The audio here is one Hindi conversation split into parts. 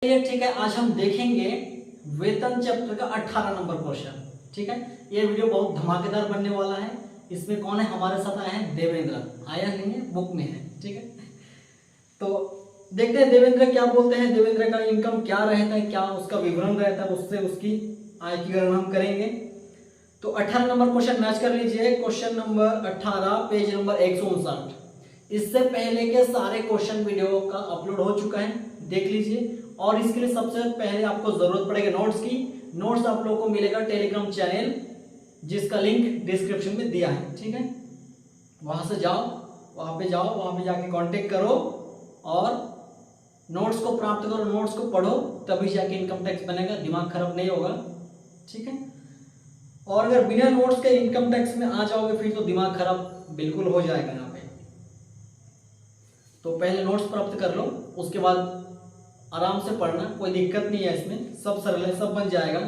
ठीक है, आज हम देखेंगे वेतन चैप्टर का 18 नंबर क्वेश्चन। ठीक है, ये वीडियो बहुत धमाकेदार बनने वाला है। इसमें कौन है हमारे साथ आए हैं? देवेंद्र। आया नहीं है, बुक में है। ठीक है, तो देखते हैं देवेंद्र क्या बोलते हैं। देवेंद्र का इनकम क्या रहता है, क्या उसका विवरण रहता है, उससे उसकी आय की गणना हम करेंगे। तो 18 नंबर क्वेश्चन मैच कर लीजिए। Question number 18 page number 159। इससे पहले के सारे क्वेश्चन वीडियो का अपलोड हो चुका है, देख लीजिए। और इसके लिए सबसे पहले आपको जरूरत पड़ेगी नोट्स की। नोट्स आप लोगों को मिलेगा टेलीग्राम चैनल, जिसका लिंक डिस्क्रिप्शन में दिया है। ठीक है, वहां से जाओ, वहां पे जाओ, वहां पे जाके कांटेक्ट करो और नोट्स को प्राप्त करो, नोट्स को पढ़ो, तभी जाके इनकम टैक्स बनेगा, दिमाग खराब नहीं होगा। ठीक है, और अगर बिना नोट्स के इनकम टैक्स में आ जाओगे फिर तो दिमाग खराब बिल्कुल हो जाएगा यहाँ पे। तो पहले नोट्स प्राप्त कर लो, उसके बाद आराम से पढ़ना, कोई दिक्कत नहीं है इसमें, सब सरल है, सब बन जाएगा।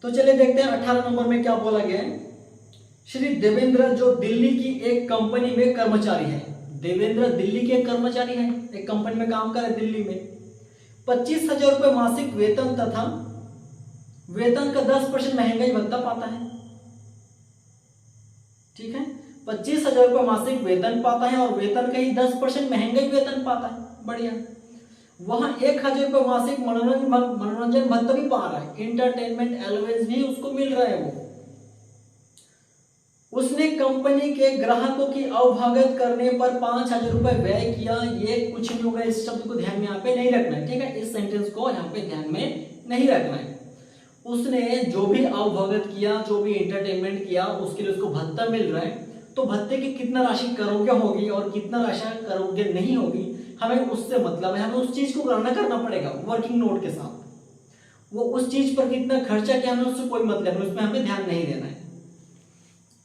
तो चलिए देखते हैं 18 नंबर में क्या बोला गया है। श्री देवेंद्र जो दिल्ली की एक कंपनी में कर्मचारी है। देवेंद्र दिल्ली के कर्मचारी है, एक कंपनी में काम कर रहे दिल्ली में। 25,000 रुपये मासिक वेतन तथा वेतन का 10% महंगाई भत्ता पाता है। ठीक है, 25,000 रुपये मासिक वेतन पाता है और वेतन का ही 10% महंगाई वेतन पाता है। बढ़िया। वहां 1,000 रुपये मासिक मनोरंजन भत्ता भी पा रहा है, इंटरटेनमेंट अलाउंस भी उसको मिल रहा है। उसने कंपनी के ग्राहकों की अवभागत करने पर 5,000 रुपये व्यय किया। ये कुछ नहीं होगा, इस शब्द को ध्यान में यहाँ पे नहीं रखना है। ठीक है, इस सेंटेंस को यहाँ पे ध्यान में नहीं रखना है। उसने जो भी अवभागत किया, जो भी एंटरटेनमेंट किया, उसके लिए उसको भत्ता मिल रहा है। तो भत्ते की कितना राशि करोगे होगी और कितना राशि करोगे नहीं होगी, हमें उससे मतलब है। हमें उस चीज को गणना करना पड़ेगा वर्किंग नोट के साथ। वो उस चीज पर कितना खर्चा किया, हमें उससे कोई मतलब नहीं, उसमें हमें ध्यान नहीं देना है।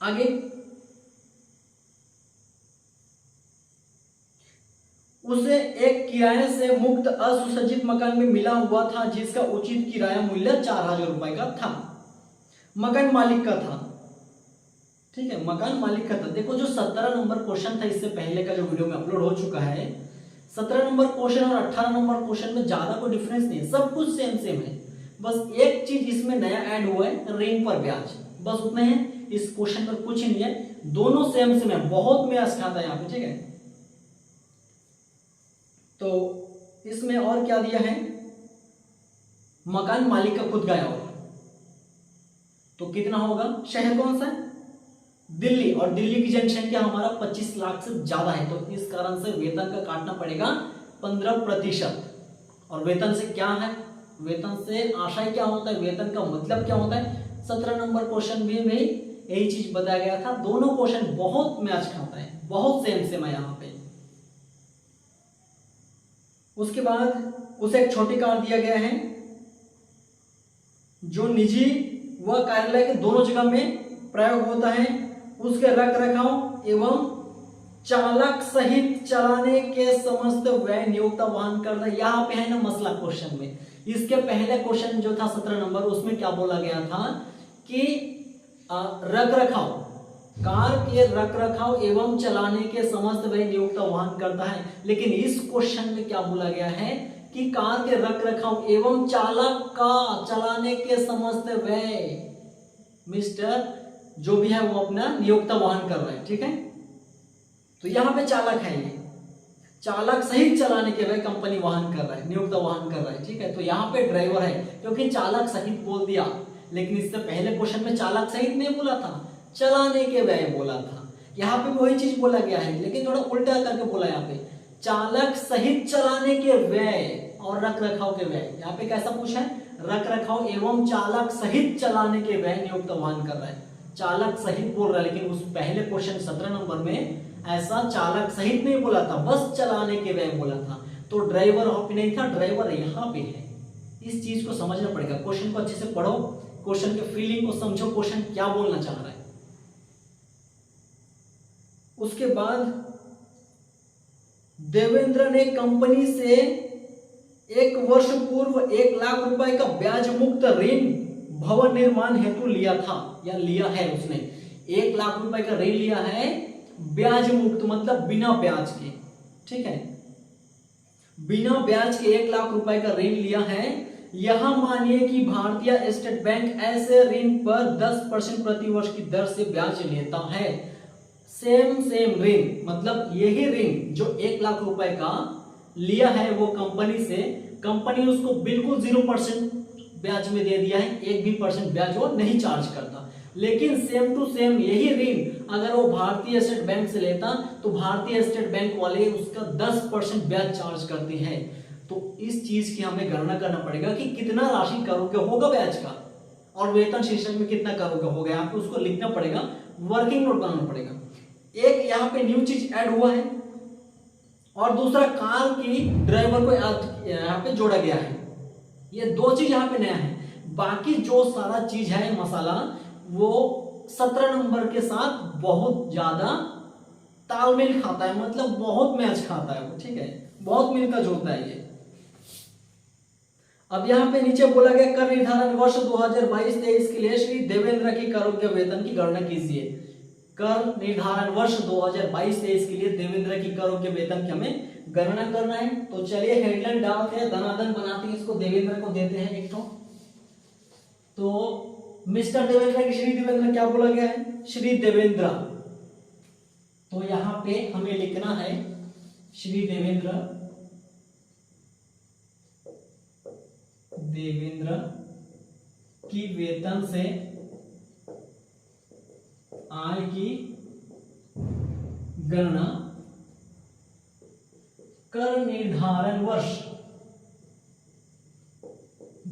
आगे, उसे एक किराए से मुक्त असुसज्जित मकान में मिला हुआ था, जिसका उचित किराया मूल्य 4,000 रुपए का था। मकान मालिक का था। ठीक है, मकान मालिक का था। देखो जो 17 नंबर क्वेश्चन था, इससे पहले का जो वीडियो में अपलोड हो चुका है, 17 नंबर क्वेश्चन और 18 नंबर क्वेश्चन में ज्यादा कोई डिफरेंस नहीं है, सब कुछ सेम सेम है। बस एक चीज इसमें नया ऐड हुआ है, रिंग पर ब्याज, बस उतना है। इस क्वेश्चन में कुछ नहीं है, दोनों सेम सेम है, बहुत मैच खाता है यहाँ पे। ठीक है, तो इसमें और क्या दिया है, मकान मालिक का खुद का होगा। तो कितना होगा, शहर कौन सा है? दिल्ली, और दिल्ली की जनसंख्या हमारा 25 लाख से ज्यादा है, तो इस कारण से वेतन का काटना पड़ेगा 15%। और वेतन से क्या है, वेतन से आशय क्या होता है, वेतन का मतलब क्या होता है, 17 नंबर क्वेश्चन में भी यही चीज बताया गया था। दोनों क्वेश्चन बहुत मैच खाता है, बहुत सेम सेम है यहाँ पे। उसके बाद उसे एक छोटी कार दिया गया है, जो निजी व कार्यालय के दोनों जगह में प्रयोग होता है। उसके रख रखाव एवं चालक सहित चलाने के समस्त व्यय नियोक्ता वहन करता है। यहाँ पे है ना मसला क्वेश्चन में। इसके पहले क्वेश्चन जो था 17 नंबर, उसमें क्या बोला गया था कि रख रखाव, कार के रख रखाव एवं चलाने के समस्त व्यय नियोक्ता वहन करता है। लेकिन इस क्वेश्चन में क्या बोला गया है कि कार के रख रखाव एवं चालक का चलाने के समस्त व्यय मिस्टर जो भी है वो अपना नियोक्ता वहन कर रहा है। ठीक है, तो यहां पे चालक है, ये चालक सहित चलाने के व्यय कंपनी वहन कर रहा है, नियोक्ता वहन कर रहा है। ठीक है, तो यहाँ पे ड्राइवर है, क्योंकि चालक सहित बोल दिया, लेकिन इससे पहले क्वेश्चन में चालक सहित नहीं बोला था, चलाने के व्यय बोला था। यहाँ पे वही चीज बोला गया है, लेकिन थोड़ा उल्टा करके बोला। यहाँ पे चालक सहित चलाने के व्यय और रख रखाव के व्यय, यहाँ पे कैसा पूछा है, रख रखाव एवं चालक सहित चलाने के व्यय नियोक्ता वहन कर रहा है। चालक सहित बोल रहा है, लेकिन उस पहले क्वेश्चन 17 नंबर में ऐसा चालक सहित नहीं बोला था, बस चलाने के व्यय बोला था। तो ड्राइवर वहां पे नहीं था, ड्राइवर यहाँ पे है। इस चीज को समझना पड़ेगा। क्वेश्चन को अच्छे से पढ़ो, क्वेश्चन के फीलिंग को समझो, क्वेश्चन क्या बोलना चाह रहा है। उसके बाद देवेंद्र ने कंपनी से 1 वर्ष पूर्व 1 लाख रुपए का ब्याज मुक्त ऋण भवन निर्माण हेतु लिया था, या लिया है। उसने 1 लाख रुपए का ऋण लिया है, ब्याज मुक्त मतलब बिना ब्याज के। ठीक है, बिना ब्याज के 1 लाख रुपए का ऋण लिया है। यहां मानिए कि भारतीय स्टेट बैंक ऐसे ऋण पर 10% प्रतिवर्ष की दर से ब्याज लेता है। सेम ऋण, मतलब यही ऋण जो 1 लाख रुपए का लिया है वो कंपनी से, कंपनी उसको बिल्कुल 0% ब्याज में दे दिया है, 1 भी % ब्याज वो नहीं चार्ज करता। लेकिन सेम टू सेम यही ऋण अगर वो भारतीय स्टेट बैंक से लेता तो भारतीय स्टेट बैंक वाले उसका 10% ब्याज चार्ज करते हैं। तो इस चीज की हमें गणना करना पड़ेगा कि कितना राशि करोड़ का होगा ब्याज का, और वेतन शीर्षक में कितना करोड़ का होगा, यहाँ पे उसको लिखना पड़ेगा, वर्किंग नोट बनाना पड़ेगा। एक यहाँ पे न्यू चीज ऐड हुआ है और दूसरा कार की ड्राइवर को यहाँ पे जोड़ा गया है। ये 2 चीज यहाँ पे नया है। बाकी जो सारा चीज है मसाला वो 17 नंबर के साथ बहुत ज्यादा तालमेल खाता है, मतलब बहुत मैच खाता है वो, ठीक है, बहुत मिलकर जुलता है ये। अब यहाँ पे नीचे बोला गया कर निर्धारण वर्ष 2022-23 के लिए श्री देवेंद्र की करोड़ के वेतन की गणना कीजिए। कर निर्धारण वर्ष 2022-23 के लिए देवेंद्र की करोड़ के वेतन की हमें गणना करना है। तो चलिए हेडलाइन डालते हैं, धनाधन बनाते हैं, इसको देवेंद्र को देते हैं एक तो मिस्टर देवेंद्र की श्री देवेंद्र क्या बोला गया है, श्री देवेंद्र। तो यहां पे हमें लिखना है श्री देवेंद्र की वेतन से आय की गणना कर निर्धारण वर्ष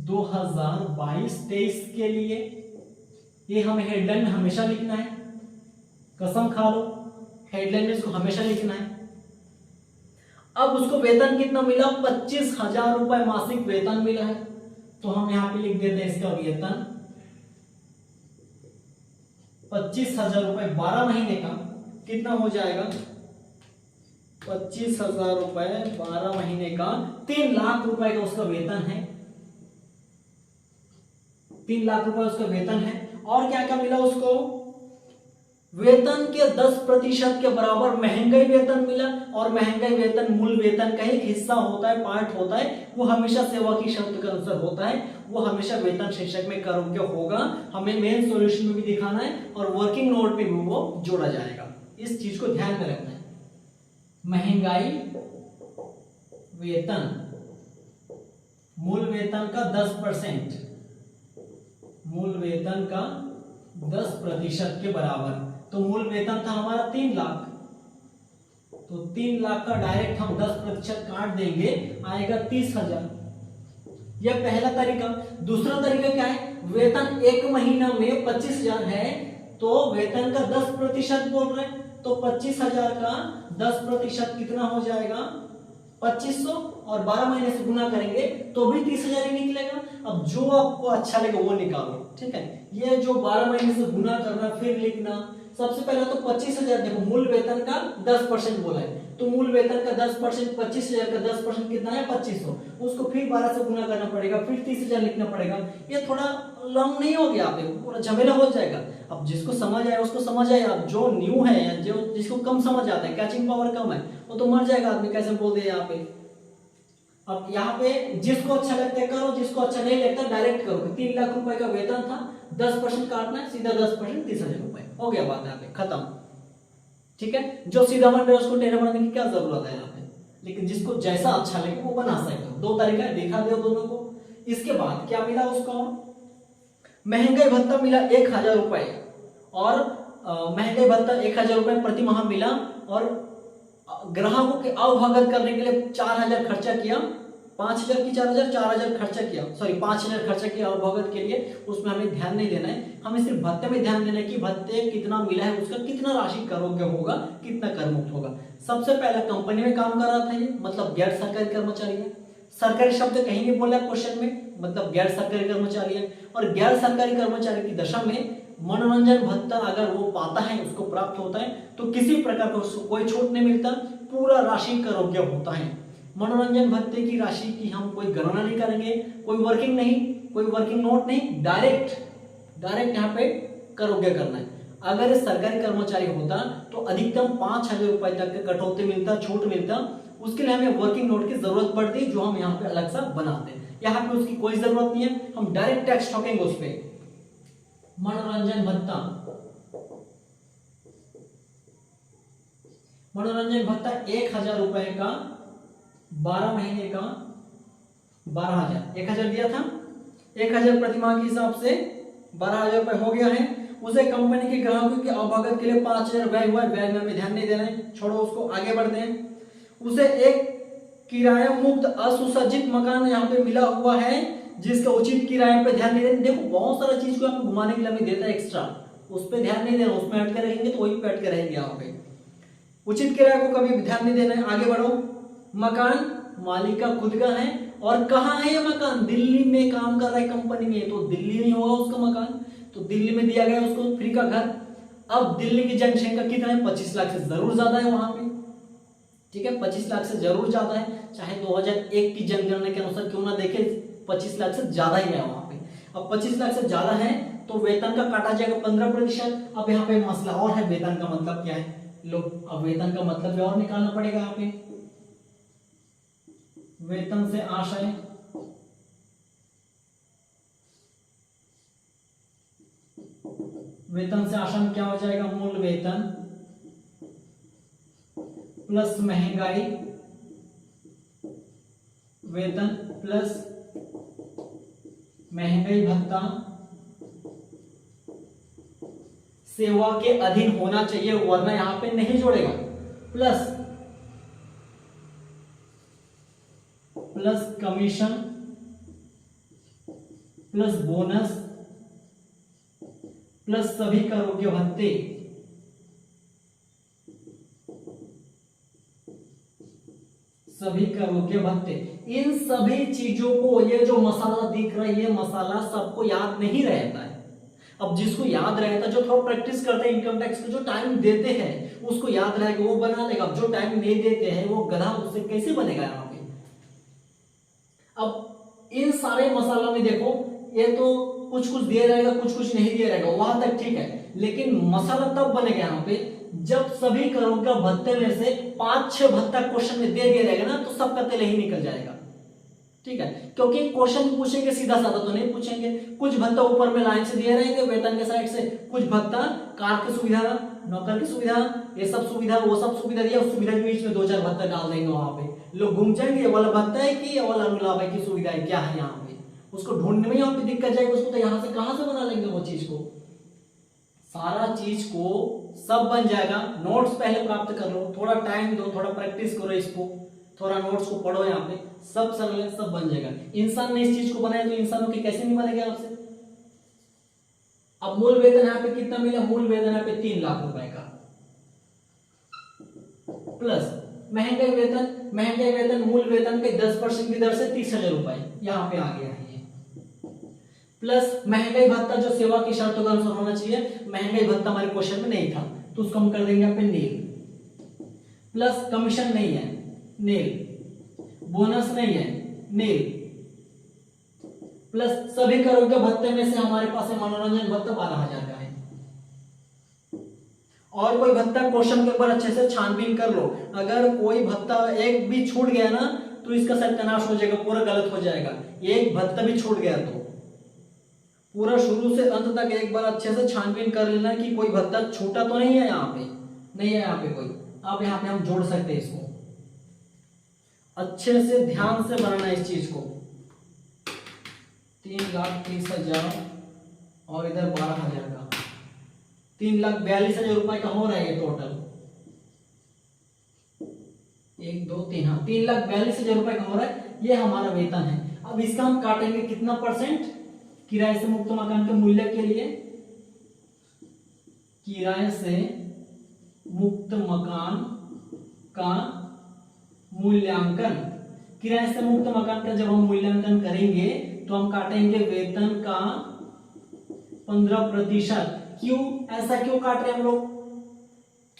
2022-23 के लिए। ये हमें हेडलाइन में हमेशा लिखना है, कसम खा लो, हेडलाइन में इसको हमेशा लिखना है। अब उसको वेतन कितना मिला, 25,000 रुपए मासिक वेतन मिला है। तो हम यहां पे लिख देते हैं इसका वेतन 25,000 रुपए 12 महीने का कितना हो जाएगा, 25,000 रुपए 12 महीने का 3 लाख रुपए का उसका वेतन है, 3 लाख रुपए उसका वेतन है। और क्या क्या मिला उसको, वेतन के 10% के बराबर महंगाई वेतन मिला। और महंगाई वेतन मूल वेतन का एक हिस्सा होता है, पार्ट होता है, वो हमेशा सेवा की शर्त के अनुसार होता है, वो हमेशा वेतन शीर्षक में करोगे होगा। हमें मेन सॉल्यूशन में भी दिखाना है और वर्किंग नोट में भी वो जोड़ा जाएगा, इस चीज को ध्यान में रखना है। महंगाई वेतन मूल वेतन का 10%, मूल वेतन का 10% के बराबर। तो मूल वेतन था हमारा 3 लाख, तो 3 लाख का डायरेक्ट हम 10% काट देंगे, आएगा 30,000। यह पहला तरीका। दूसरा तरीका क्या है, वेतन 1 महीना में 25,000 है तो वेतन का 10% बोल रहे हैं, तो 25,000 का 10% कितना हो जाएगा, 2500, और 12 महीने से गुना करेंगे तो भी 30,000 ही निकलेगा। अब जो आपको अच्छा लगे वो निकालो, ठीक है। ये जो 12 महीने से गुना करना फिर लिखना, सबसे पहले तो 25,000, देखो मूल वेतन का 10% बोला है, तो मूल वेतन का 10%, 25,000 का 10% कितना है, 2500, उसको फिर 12 से गुना करना पड़ेगा, फिर 30,000 लिखना पड़ेगा। ये थोड़ा लॉन्ग नहीं हो गया, आप पूरा झमेला हो जाएगा। अब जिसको समझ आए उसको समझ आए, अब जो न्यू है, जो जिसको कम समझ आता है, कैचिंग पावर कम है, वो तो मर जाएगा आदमी, कैसे बोल दे यहाँ पे। अब यहाँ पे जिसको अच्छा लगता है करो, जिसको अच्छा नहीं लगता डायरेक्ट करो। 3 लाख रुपए का वेतन था, 10% काटना है, सीधा 10% 30,000 रुपए, हो गया बात यहाँ पे खत्म, ठीक है। जो सीधा बन रहा है उसको टेढ़ा बनाने की क्या जरूरत है यहाँ पे, लेकिन जिसको जैसा अच्छा लगे वो बना सकते हो। 2 तरीका दिखा दो दोनों को। इसके बाद क्या मिला उसको, महंगाई भत्ता मिला 1,000 रुपए, और महंगाई भत्ता 1,000 रुपए प्रति माह मिला, और ग्राहकों के अवगत करने के लिए 4,000 खर्चा किया, 5,000 की 4,000, 4,000 खर्चा किया, सॉरी 5,000 खर्चा किया अवगत के लिए। उसमें हमें ध्यान नहीं देना है, हमें सिर्फ भत्ते में ध्यान देना है कि भत्ते कितना मिला है, उसका कितना राशि करोगे होगा, कितना कर मुक्त होगा। सबसे पहले कंपनी में काम कर रहा था ये, मतलब गैर सरकारी कर्मचारी है। सरकारी शब्द कहीं नहीं बोला क्वेश्चन में, मतलब गैर सरकारी कर्मचारी है। और गैर सरकारी कर्मचारी की दशा में मनोरंजन भत्ता अगर वो पाता है, उसको प्राप्त होता है, तो किसी प्रकार का उसको कोई छूट नहीं मिलता, पूरा राशि करोगे होता है। मनोरंजन भत्ते की राशि की हम कोई गणना नहीं करेंगे, कोई वर्किंग नहीं, कोई वर्किंग नोट नहीं, डायरेक्ट यहाँ पे करोगे करना है। अगर सरकारी कर्मचारी होता तो अधिकतम 5,000 रुपए तक के कटौती मिलता, छूट मिलता, उसके लिए हमें वर्किंग नोट की जरूरत पड़ती है, जो हम यहाँ पे अलग सा बनाते हैं। यहाँ पे उसकी कोई जरूरत नहीं है, हम डायरेक्ट टैक्स ठोकेंगे उस पे। मनोरंजन भत्ता, मनोरंजन भत्ता 1000 रुपए का 12 महीने का 12,000, 1000 दिया था, 1000 प्रति माह के हिसाब से 12,000 रुपए हो गया है। उसे कंपनी के ग्राहकों की अवगत के लिए 5,000 व्यय हुआ है, व्यय में हमें ध्यान नहीं देना है, छोड़ो उसको, आगे बढ़ते हैं। उसे एक किराया मुक्त असुसज्जित मकान यहाँ पे मिला हुआ है, जिसका उचित किराए पे ध्यान नहीं देना। देखो बहुत सारा चीज को आपको घुमाने के लिए हमें देता है एक्स्ट्रा, उस पर ध्यान नहीं देना, उसमें अटके रहेंगे तो वही पे अटके रहेंगे। यहाँ पे उचित किराए को कभी ध्यान नहीं देना है, आगे बढ़ो। मकान मालिक का खुद का है, और कहाँ है ये मकान? दिल्ली में काम कर रहा है कंपनी में, तो दिल्ली में होगा उसका मकान, तो दिल्ली में दिया गया उसको फ्री का घर। अब दिल्ली की जनसंख्या कितना है? 25 लाख से जरूर ज्यादा है वहां पे, ठीक है, 25 लाख से जरूर ज्यादा है, चाहे 2001 की जनगणना के अनुसार क्यों ना देखे, 25 लाख से ज्यादा ही है वहां पे। अब 25 लाख से ज्यादा है तो वेतन का काटा जाएगा 15%। अब यहाँ पे मसला और है, वेतन का मतलब क्या है? लो, अब वेतन का मतलब और निकालना पड़ेगा यहाँ पे। वेतन से आशय, वेतन से आशय क्या हो जाएगा? मूल वेतन प्लस महंगाई वेतन प्लस महंगाई भत्ता सेवा के अधीन होना चाहिए, वरना यहां पे नहीं जोड़ेगा। Plus commission plus bonus plus सभी करों के भत्ते, सभी करों के भत्ते। इन सभी चीजों को, ये जो मसाला दिख रहा है, ये मसाला सबको याद नहीं रहता है। अब जिसको याद रहता है, जो थोड़ा प्रैक्टिस करते हैं इनकम टैक्स को, जो टाइम देते हैं उसको याद रहेगा, वो बना लेगा। अब जो टाइम नहीं देते हैं वो गधा, उससे कैसे बनेगा यहाँ पे? अब इन सारे मसालों में देखो, ये तो कुछ कुछ दे रहेगा, कुछ कुछ नहीं दे रहेगा, वहां तक ठीक है, लेकिन मसाला तब बनेगा यहाँ पे जब सभी करों का भत्ते में से 5-6 भत्ता क्वेश्चन में दे दिया रहेगा ना, तो सबका तेल ही निकल जाएगा, ठीक है। क्योंकि क्वेश्चन पूछेंगे सीधा साधा तो नहीं पूछेंगे, कुछ भत्ता ऊपर में लाइन से दिए रहेंगे वेतन के साइड से, कुछ भत्ता कार की सुविधा, नौकर की सुविधा, ये सब सुविधा, वो सब सुविधा दिया, उस सुविधा के बीच में 2-4 भत्ता डाल देंगे। वहां पे लोग घूम जाएंगे, ये वाला भत्ता है कि ये वाला अनुलाभ है की सुविधा है, क्या है यहाँ पे, उसको ढूंढने में यहाँ पे दिक्कत जाएगी उसको, तो यहाँ से कहां से बना लेंगे वो चीज को? सारा चीज को सब बन जाएगा। नोट्स पहले प्राप्त कर लो, थोड़ा टाइम दो, थोड़ा प्रैक्टिस करो इसको, थोड़ा नोट्स को पढ़ो, यहाँ पे सब सरल है, सब बन जाएगा। इंसान ने इस चीज को बनाया तो इंसानों के कैसे नहीं बनेगा आपसे? अब मूल वेतन यहाँ पे कितना मिला? मूल वेतन यहाँ पे 3 लाख रुपए का, प्लस महंगाई वेतन, महंगाई वेतन मूल वेतन के 10% की दर से 30,000 रुपए यहाँ पे आ गया है ये, प्लस महंगाई भत्ता जो सेवा की शर्तों के अनुसार होना चाहिए, महंगाई भत्ता हमारे क्वेश्चन में नहीं था तो उसको हम कर देंगे यहाँ पे नील, प्लस कमीशन नहीं है नील, बोनस नहीं है नील, प्लस सभी करों के भत्ते में से हमारे पास है मनोरंजन भत्ता 12,000 का है। और कोई भत्ता क्वेश्चन के ऊपर अच्छे से छानबीन कर लो, अगर कोई भत्ता एक भी छूट गया ना तो इसका सत्यानाश हो जाएगा, पूरा गलत हो जाएगा। एक भत्ता भी छूट गया तो पूरा शुरू से अंत तक एक बार अच्छे से छानबीन कर लेना कि कोई भत्ता छूटा तो नहीं है, यहाँ पे नहीं है, यहाँ पे कोई। अब यहाँ पे हम जोड़ सकते हैं इसको, अच्छे से ध्यान से बनाना इस चीज को। 3,30,000 और इधर 12,000 का, 3,42,000 रुपए का हो रहा है ये टोटल, 1 2 3, हाँ 3,42,000 रुपए का हो रहा है, ये हमारा वेतन है। अब इसका हम काटेंगे कितना परसेंट? किराए से मुक्त मकान के मूल्य के लिए, किराए से मुक्त मकान का मूल्यांकन, किराए से मुक्त मकान का जब हम मूल्यांकन करेंगे तो हम काटेंगे वेतन का 15%। क्यों ऐसा क्यों काट रहे हैं हम लोग?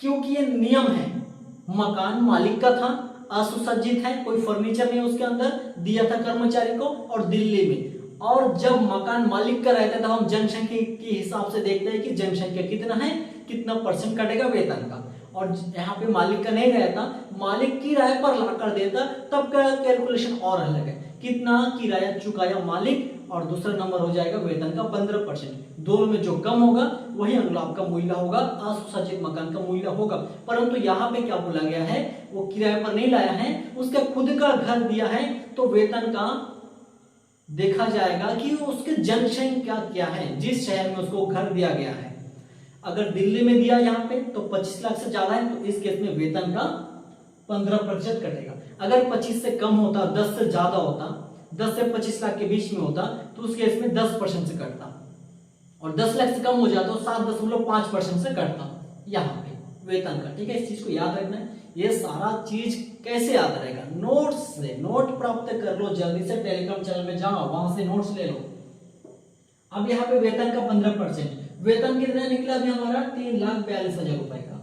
क्योंकि ये नियम है, मकान मालिक का था, असुसज्जित है, कोई फर्नीचर नहीं उसके अंदर, दिया था कर्मचारी को और दिल्ली में। और जब मकान मालिक का रहता है तब हम जनसंख्या के हिसाब से देखते हैं कि जनसंख्या कितना है, कितना परसेंट कटेगा वेतन का। और यहाँ पे मालिक का नहीं रहता, मालिक किराए पर ला कर देता, तब का कैलकुलेशन और अलग है। कितना किराया चुकाया मालिक, और दूसरा नंबर हो जाएगा वेतन का 15%। दोनों में जो कम होगा वही अनुलाभ का मूल्य होगा, असुसज्जित मकान का मूल्य होगा। परंतु यहाँ पे क्या बोला गया है, वो किराए पर नहीं लाया है, उसका खुद का घर दिया है, तो वेतन का देखा जाएगा कि उसके जनसंख्या क्या है, जिस शहर में उसको घर दिया गया है। अगर दिल्ली में दिया यहाँ पे तो 25 लाख से ज्यादा है, तो इस केस में वेतन का 15% कटेगा। अगर 25 से कम होता, 10 से ज्यादा होता, 10 से 25 लाख के बीच में होता, तो उस केस में 10% से कटता, और 10 लाख से कम हो जाता तो 7.5% से कटता यहाँ पे वेतन का। ठीक है, इस चीज को याद रखना है। ये सारा चीज कैसे याद रहेगा, नोट्स से। नोट प्राप्त कर लो जल्दी से, टेलीग्राम चैनल में जाओ, वहां से नोट्स ले लो। अब यहाँ पे वेतन का 15%, वेतन कितना निकला अभी हमारा 3,42,000 रुपए का।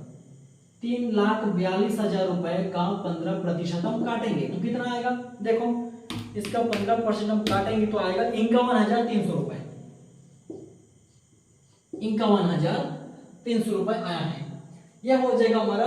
3,42,000 रुपए का 15% हम काटेंगे तो कितना आएगा, देखो इसका 15% हम काटेंगे तो आएगा 51,300 रुपए। 51,300 रुपए आया है। यह हो जाएगा हमारा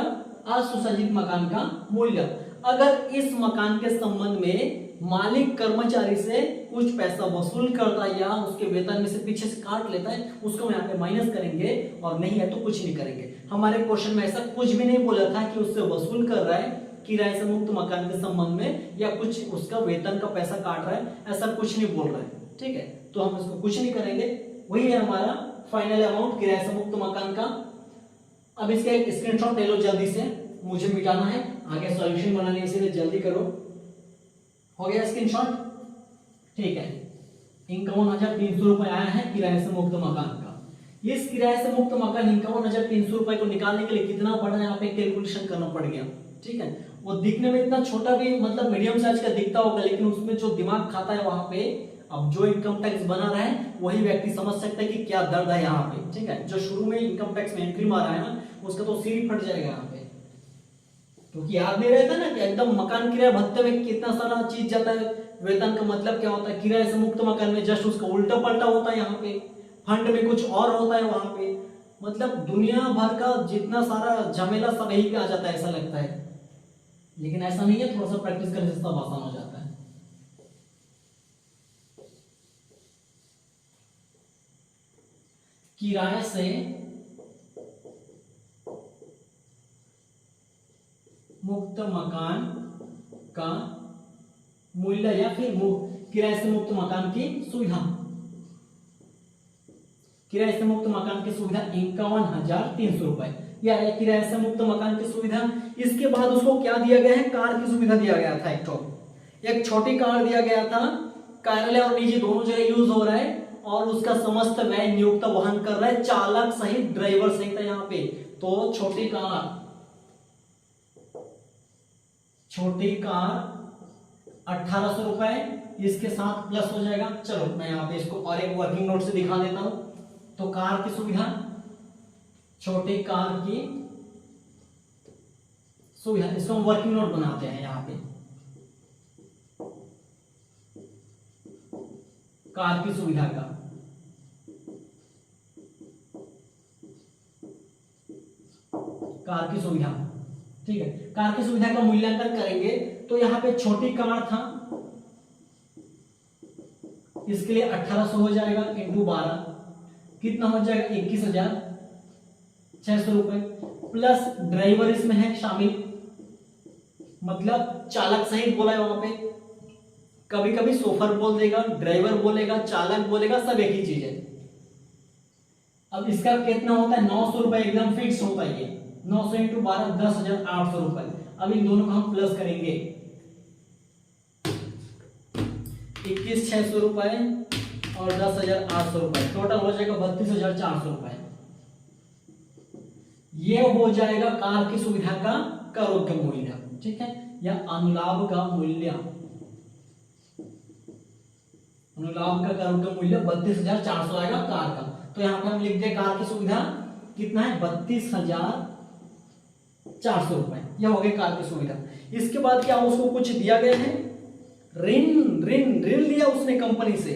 असुसज्जित मकान का मूल्य। अगर इस मकान के संबंध में मालिक कर्मचारी से कुछ पैसा वसूल करता या उसके वेतन में से पीछे से काट लेता है, उसको यहाँ पे माइनस करेंगे, और नहीं है तो कुछ नहीं करेंगे। हमारे क्वेश्चन में ऐसा कुछ भी नहीं बोला था कि उससे वसूल कर रहा है किराए से मुक्त मकान के संबंध में, या कुछ उसका वेतन का पैसा काट रहा है, ऐसा कुछ नहीं बोल रहा है। ठीक है, तो हम इसको कुछ नहीं करेंगे। वही है हमारा फाइनल अमाउंट किराए से मुक्त मकान का। अब इसका एक स्क्रीनशॉट ले लो जल्दी से, मुझे मिटाना है, आगे सॉल्यूशन बनाने, इसीलिए जल्दी करो। हो गया स्क्रीनशॉट, ठीक है। 51,300 रुपए आया है किराए से मुक्त मकान का। इस किराए से मुक्त मकान 51,300 रुपए को निकालने के लिए कितना पड़ा है, यहाँ पे कैलकुलेशन करना पड़ गया। ठीक है, वो दिखने में इतना छोटा भी मतलब मीडियम साइज का दिखता होगा, लेकिन उसमें जो दिमाग खाता है वहां पे, अब जो इनकम टैक्स बना रहा है वही व्यक्ति समझ सकता है कि क्या दर्द है यहाँ पे। ठीक है, जो शुरू में इनकम टैक्स में एंट्री मारा है ना, उसका तो सिर ही फट जाएगा यहाँ पे, क्योंकि याद नहीं रहता ना कि एकदम मकान किराया भत्ते में कितना सारा चीज जाता है। वेतन का मतलब क्या होता है, किराए से मुक्त मकान में जस्ट उसका उल्टा पलटा होता है, यहाँ पे फंड में कुछ और होता है वहां पे, मतलब दुनिया भर का जितना सारा झमेला सब यही पे आ जाता है, ऐसा लगता है। लेकिन ऐसा नहीं है, थोड़ा सा प्रैक्टिस करने से सब आसान हो जाता है। किराए से मुक्त मकान का मूल्य या फिर किराए से मुक्त मकान की सुविधा, किराए से मुक्त मकान की सुविधा 51,300 रुपए, या किराए से मुक्त मकान की सुविधा। इसके बाद उसको क्या दिया गया है, कार की सुविधा दिया गया था। एक छोटी कार दिया गया था, कार्यालय और निजी दोनों जगह यूज हो रहा है, और उसका समस्त व्यय नियोक्ता वहन कर रहा है, चालक सहित ड्राइवर सहित है यहाँ पे। तो छोटी कार 1,800 रुपए इसके साथ प्लस हो जाएगा। चलो मैं यहाँ पे इसको और एक वर्किंग नोट से दिखा देता हूं। तो कार की सुविधा, छोटी कार की सुविधा, इसको हम वर्किंग नोट बनाते हैं यहाँ पे। कार की सुविधा का कार की सुविधा, ठीक है। कार की सुविधा का मूल्यांकन करेंगे तो यहाँ पे छोटी कार था, इसके लिए 1,800 हो जाएगा इंटू 12, कितना हो जाएगा 21,600 रुपए, प्लस ड्राइवर इसमें है शामिल, मतलब चालक सहित बोला है वहां पे। कभी कभी सोफर बोल देगा, ड्राइवर बोलेगा, चालक बोलेगा, सब एक ही चीज है। अब इसका कितना होता है 900 रुपए, एकदम फिक्स होता है ये 900 इंटू 12 10,800 रुपए। अब इन दोनों को हम प्लस करेंगे, 21,600 रुपए और 10,800 रुपए, टोटल हो जाएगा 32,400 रुपए। ये हो जाएगा कार की सुविधा का करोड़ का मूल्य, ठीक है, या अनुलाभ का मूल्य। अनुलाभ का करोड़ का मूल्य 32,400 आएगा कार का। तो यहां पे हम लिख दे कार की सुविधा कितना है 32,400 रुपए, यह हो गया कार की सुविधा। इसके बाद क्या उसको कुछ दिया गया है, ऋण लिया उसने कंपनी से,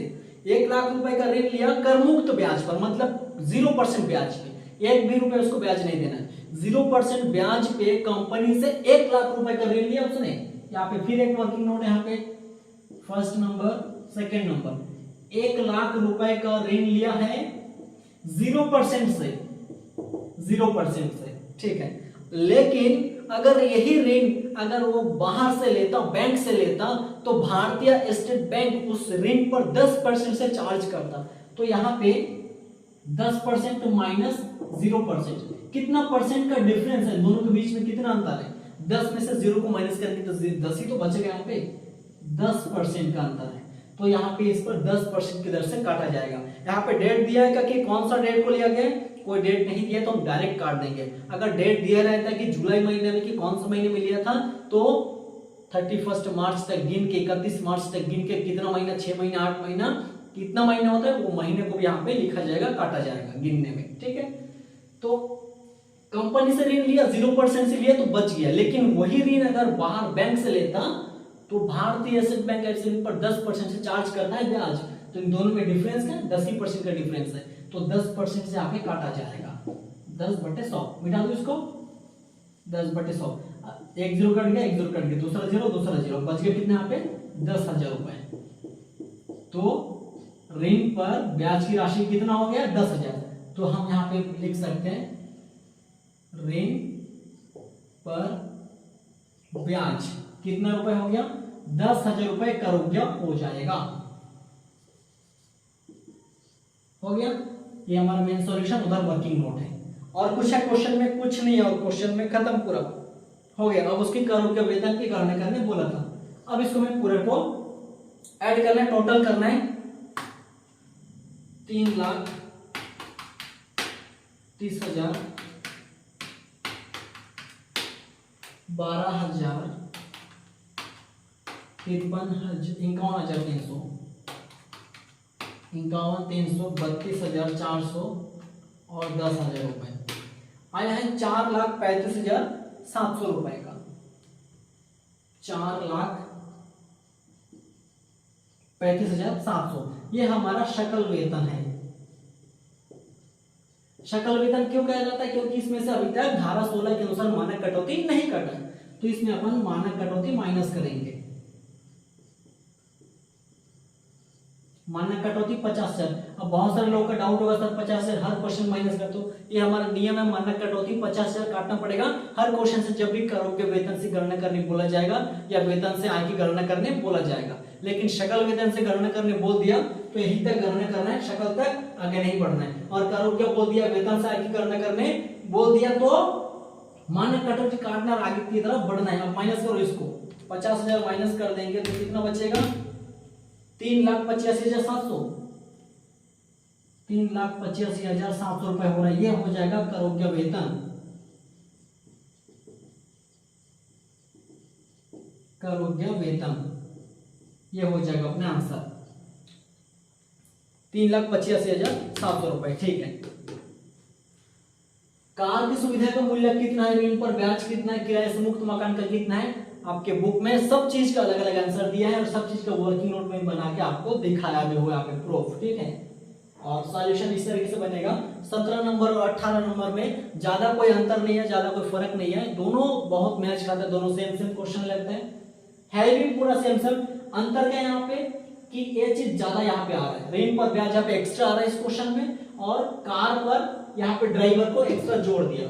1 लाख रुपए का ऋण लिया कर मुक्त ब्याज पर, मतलब 0% ब्याज पे। एक भी रुपए उसको ब्याज नहीं देना है। 0% ब्याज पे कंपनी से 1 लाख रुपए का ऋण लिया उसने। यहाँ पे फिर एक वर्किंग नोट है, यहाँ पे first number second number, 1 lakh रुपए का ऋण लिया है 0% से, 0% से, ठीक है। लेकिन अगर यही ऋण अगर वो बाहर से लेता, बैंक से लेता, तो भारतीय स्टेट बैंक उस ऋण पर 10% से चार्ज करता। तो यहाँ पे 10% माइनस 0%, कितना परसेंट का डिफरेंस है दोनों के बीच में, कितना अंतर है? 10 में से 0 को माइनस करके तो 10 ही तो बचेगा, यहाँ पे 10% का अंतर है। तो यहाँ पे इस पर 10% की दर से काटा जाएगा। यहाँ पे डेट दिया है कि कौन सा डेट को लिया गया, कोई डेट नहीं दिया तो हम डायरेक्ट काट देंगे। अगर डेट दिया रहता कि जुलाई महीने में कि कौन से महीने में लिया था, तो 31 मार्च तक गिन के 31 मार्च तक गिन के कितना महीना, 6 महीना, 8 महीना, कितना महीना होता है वो महीने को भी यहाँ पे लिखा जाएगा, काटा जाएगा गिनने में, ठीक है। तो कंपनी से ऋण लिया, 0% से लिया तो बच गया। लेकिन वही ऋण अगर बाहर बैंक से लेता तो भारतीय स्टेट बैंक ऐसे ऋण पर 10% से चार्ज करता है ब्याज। तो इन दोनों में डिफरेंस क्या है? 10% का डिफरेंस है। तो 10% से यहाँ पे काटा जाएगा, 10/100 मिटा दो इसको, 10/100, एक जीरो कट गया, एक जीरो कट गया, दूसरा जीरो, बच गया कितने यहाँ पे 10,000 रुपए। तो ऋण पर ब्याज की राशि कितना हो गया? 10,000। तो हम यहाँ पे लिख सकते हैं ऋण पर ब्याज कितना रुपए हो गया? 10,000 रुपए का रुपया हो जाएगा। हो गया, ये हमारा मेन सॉल्यूशन, उधर वर्किंग नोट है। और कुछ है क्वेश्चन में? कुछ नहीं है, और क्वेश्चन में खत्म पूरा हो गया। अब उसकी करो के वेतन की गणना करने बोला था। अब इसको मैं पूरे को ऐड करना है, टोटल करना है 3,30,000, 12,000, 53,000, 51,300, 51,300, 32,400 और 10,000 रुपए आया है 4,35,700 रुपए का। 4,35,700 ये हमारा शकल वेतन है। शकल वेतन क्यों कहा जाता है? क्योंकि इसमें से अभी तक धारा 16 के अनुसार मानक कटौती नहीं कटा है, तो इसमें अपन मानक कटौती माइनस करेंगे। मानक कटौती 50,000। अब बहुत सारे लोगों का डाउट होगा सर 50,000 हर क्वेश्चन माइनस कर दो, ये हमारा नियम है। मानक कटौती 50,000 काटना पड़ेगा हर क्वेश्चन से, जब भी करोड़ के वेतन से गणना करने बोला जाएगा या वेतन से आय की गणना करने बोला जाएगा। लेकिन शकल वेतन से गणना करने बोल दिया तो यहीं तक गणना करना है, शकल तक आगे नहीं बढ़ना है। और करोड़ क्या बोल दिया, वेतन से आय की गणना करने बोल दिया तो मानक कटौती काटना और आगे की तरफ बढ़ना है। अब माइनस करो इसको, 50,000 माइनस कर देंगे तो कितना बचेगा? 3,85,700, 3,85,700 रुपए हो रहा है। ये हो जाएगा करोग्य वेतन, करोग्य वेतन, ये हो जाएगा अपने आंसर 3,85,700 रुपए, ठीक है। कार की सुविधा का मूल्य कितना है, ऋण पर ब्याज कितना है, किराए से मुक्त मकान का कितना है, आपके बुक में सब चीज का अलग अलग आंसर दिया है और सब चीज का वर्किंग नोट में बना के आपको दिखाया भी हुआ है प्रूफ, ठीक है। और सॉल्यूशन इस तरीके से बनेगा। 17 नंबर और 18 नंबर में ज्यादा कोई अंतर नहीं है, ज्यादा कोई फर्क नहीं है, दोनों बहुत मैच खाते हैं, दोनों सेम सेम क्वेश्चन लगते हैं, है भी पूरा सेम सेम। अंतर क्या है यहाँ पे कि ये चीज ज्यादा यहाँ पे आ रहा है, ऋण पर ब्याज यहाँ पे एक्स्ट्रा आ रहा है इस क्वेश्चन में, और कार पर यहाँ पे ड्राइवर को एक्स्ट्रा जोड़ दिया,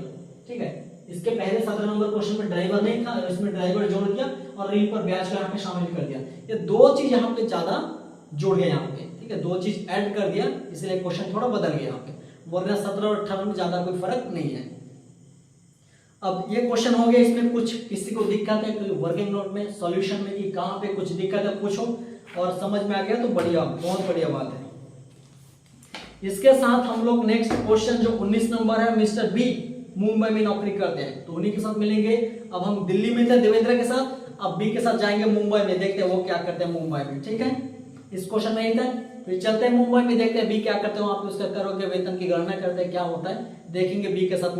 ठीक है। इसके पहले 17 नंबर क्वेश्चन में ड्राइवर नहीं था, इसमें ड्राइवर जोड़ दिया और ऋण पर ब्याज का यहाँ पे शामिल कर दिया। ये दो चीज यहाँ पे ज्यादा जोड़ गया यहाँ पे, ठीक है, दो चीज ऐड कर दिया, इसलिए क्वेश्चन थोड़ा बदल गया यहाँ पे, वरना 17 और 18 में ज्यादा कोई फर्क नहीं है। अब ये क्वेश्चन हो गया, इसमें कुछ किसी को दिक्कत है तो वर्किंग नोट में सॉल्यूशन में कि कहाँ पे कुछ दिक्कत है पूछो, और समझ में आ गया तो बढ़िया, बहुत बढ़िया बात है। इसके साथ हम लोग नेक्स्ट क्वेश्चन जो 19 नंबर है, मिस्टर बी मुंबई में नौकरी करते हैं, तो उन्हीं के साथ मिलेंगे। अब हम दिल्ली में थे देवेंद्र के साथ, अब बी के साथ जाएंगे मुंबई में, देखते हैं वो क्या करते हैं मुंबई में, ठीक है। इस क्वेश्चन में ही था, फिर चलते हैं मुंबई में, देखते हैं बी क्या करते हैं, वहां पे उसका करोगे वेतन की गणना करते हैं, क्या होता है देखेंगे बी के साथ में।